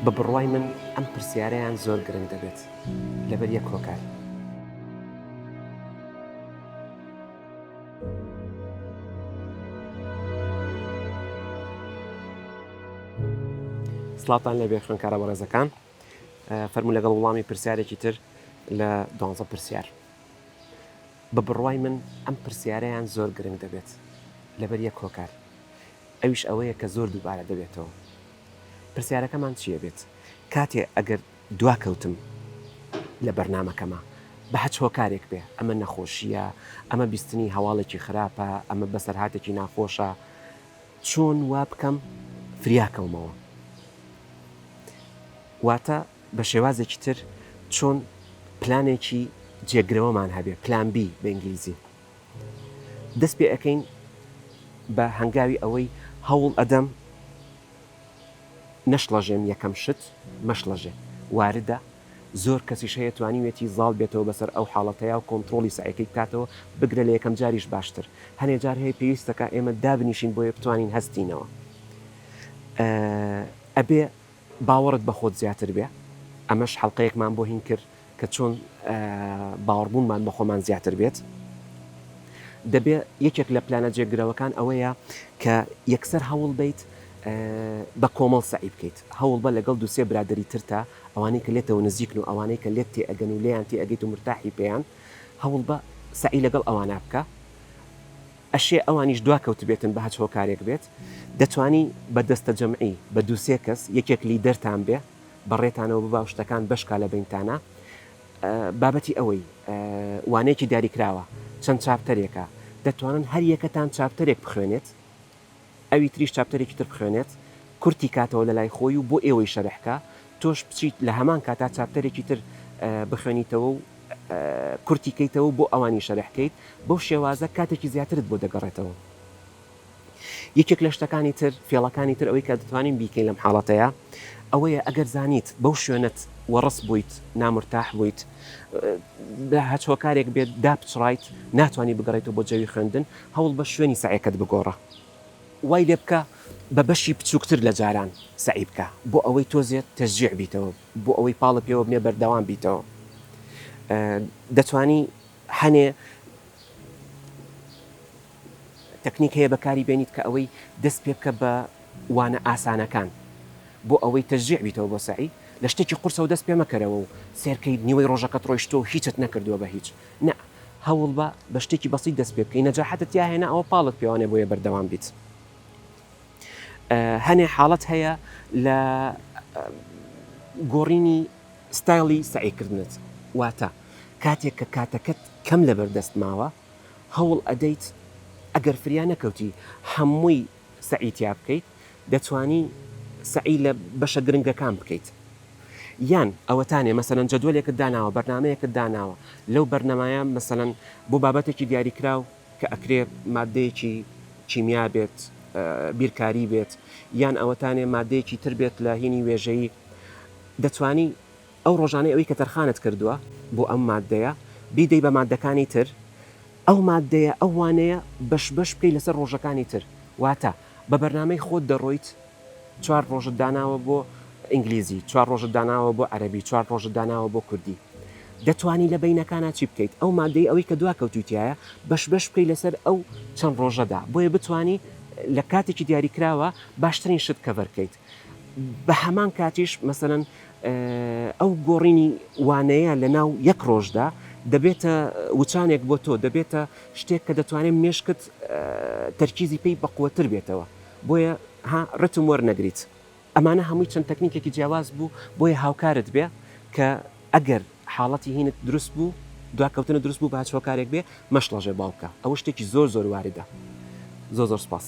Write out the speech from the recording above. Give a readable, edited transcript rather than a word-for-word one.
بە بڕوای من ئەم پرسیارەیان زۆر گرنگ دەبێت لەبەر یەک هۆکار. سڵاتان لەبێ خوێندکارە بەڕێزەکان، فەرموو لەگەڵ وڵامی پرسیارێکی تر لە 12 پرسیار. بە بڕوای من ئەم پرسیارەیان زۆر گرنگ دەبێت لەبەر یەک هۆکار، ئەویش ئەوەیە کە زۆر دووبارە دەبێتەوە. پرسیارەکەمان چییە بێت؟ کاتێ ئەگەر دواکەوتم لە بەرنامەکەمە بە هەچ هۆکارێک بێ، ئەمە نەخۆشیە، ئەمە بیستنی هەواڵێکی خراپە، ئەمە بەسەرهاتێکی ناخۆشە، چۆن وا بکەم فریاکەومەوە؟ واتە بە شێوازێکی تر چۆن پلانێکی جێگرەوەمان هەبێ، پلان B بە ئینگلیزی. دەست پێ ئەەکەین بە هەنگاوی ئەوەی هەوڵ ئەدەم نەشڵەژێم یەکەم شت مەشڵەژێ. واردە زۆر کەسیش هەیە توانیوێتی زاڵ بێتەوە بەسەر ئەو حاڵەتەیە و کۆنتترۆلی سعیەکەی بکاتەوە بگرە لە یەکەم جاریش باشتر. هەنێ جار هەیە پێویستەکە ئێمە دابنیشین بۆیە بتوانین هەستینەوە. ئەبێ باوەڕت بە خۆت زیاتر بێ. ئەمەش حەڵقەیەکمان بۆ هین کرد کە چۆن باوەڕبوونمان بە خۆمان زیاتر بێت. دەبێ یەکێک لە پلانە جێگرەوەکان ئەوەیە کە یەکسەر هەوڵ بیت بە کۆمەڵ سعی بکەیت. هەوڵ بە لەگەڵ دووسێ برادری ترتا، ئەوانەی کە لێتەوە نزیکن و ئەوانەی کە لێت تێ ئەگەن و لێیان تێ ئەگەیت و مرتاحی پێیان، هەوڵ بە سعی لەگەڵ ئەوانە بکە. ئەشێ ئەوانیش دواکەوت بێتن بە هەچ هۆکارێک بێت، دەتوانی بە دەستە جەمعی بە دووسێ کەس یەکێک لیدەرتان بێ، بەڕێتانەوە ببا شتەکان بەشکا لە بینتانە. بابەتی ئەوەی وانەیەکی دیاریکراوە چەند چاپتەرێکە، دەتوانن هەر یەکەتان چاپتەرێک بخوێنێت، ئەوی تریش چاپتەرێکی تر بخوێنێت، کورتی کاتەوە لە لای خۆی و بۆ ئێوەی شەرحکە، تۆش بچیت لە هەمان کاتا چاپتەرێکی تر بخوێنیتەوە و کورتی کەیتەوە بۆ ئەوانی شەرحکەیت. بەو شێوازە کاتێکی زیاترت بۆ دەگەڕێتەوە. یەکێک لە شتەکانی تر فێڵەکانی تر ئەوەی کە دەتوانین بیکەین لەم حاڵەتەیە ئەوەیە ئەگەر زانیت بەو شوێنت وەڕست بوویت، نامرتاح بوویت، هەچ هۆکارێک بێت دابچڕایت، ناتوانانی بگەڕێتەوە بۆ جەوی خوێندن، هەوڵ بە شوێنی سعیەکەت بگۆڕە. وای لێ بکە بە بەشی بچووکتر لە جاران سعی بکە بۆ ئەوەی تۆزێت تەشجیع بیتەوە، بۆ ئەوەی پاڵە پێوە بنێ بەردەوام بیتەوە. دەتوانی هەنێ تەکنیک هەیە بەکاری بێنیت کە ئەوەی دەست پێ بکە بە وانە ئاسانەکان بۆ ئەوەی تەشجیع بیتەوە بۆ سعی. لە شتێکی قورسەوە دەست پێ مەکەرەوە و سێرکەی نیوەی ڕۆژەکەت ڕۆیشتۆ هیچت نەکردووە بە هیچ. نە، هەوڵ بە شتێکی بەسیط دەست پێ بکەی، نەجاحەتت یا هێنا ئەوە پاڵت پێوانێ بۆیە بەردەوام بیت. هەنێ حاڵەت هەیە لە گۆڕینی ستایلی سعیکردنت. واتە کاتێک کە کاتەکەت کەم لەبەردەست ماوە، هەوڵ ئەدەیت ئەگەر فریا نەکەوتی هەمووی سعیتیا بکەیت، دەتوانی سعی لە بەشە گرنگەکان بکەیت. یان ئەوەتانێ مەسەلەن جەدوەلێکت داناوە، بەرنامەیەکت داناوە، لەو بەرنامایە مەسەلەن بۆ بابەتێکی دیاریکراو کە ئەکرێ مادەیەکی چیمیا بێت، بیرکاری بێت، یان ئەوەتانێ مادەیەکی تر بێت لە هینی وێژەیی، دەتوانی ئەو ڕۆژانەی ئەوەی کە تەرخانت کردووە بۆ ئەم مادەیە بیدەی بە مادەکانی تر، ئەو مادەیە ئەو وانەیە بەش بکەی لەسەر ڕۆژەکانی تر. واتە بە بەرنامەی خۆت دەڕۆیت 4 ڕۆژت داناوە بۆ ئینگلیزی، 4 ڕۆژت داناوە بۆ عەرەبی، 4 ڕۆژت داناوە بۆ کوردی. دەتوانی لە بینەکانە چی بکەیت؟ ئەو مادەی ئەوەی کە دواکەوتویتیایە بەش بکەی لەسەر ئەو چەند ڕۆژەدا، بۆیە بتوانی لە کاتێکی دیاریکراوە باشترین شت کەڤەرکەیت. بە هەمان کاتیش مەسەلەن ئەو گۆڕینی وانەیە لە ناو یەک ڕۆژدا دەبێتە وچانێک بۆ تۆ، دەبێتە شتێک کە دەتوانێت مێشکت تەرکیزی پێی بەقووەتر بێتەوە، بۆیە ڕتم وەرنەگریت. ئەمانە هەمووی چەند تەکنیکێکی جیاواز بوو بۆیە هاوکارت بێ کە ئەگەر حاڵەتی هینت دروست بوو، دواکەوتنە دروست بوو بە هەچ هۆکارێک بێ، مەشڵەژێ باوکە. ئەوە شتێکی زۆر واردە. زۆر سپاس.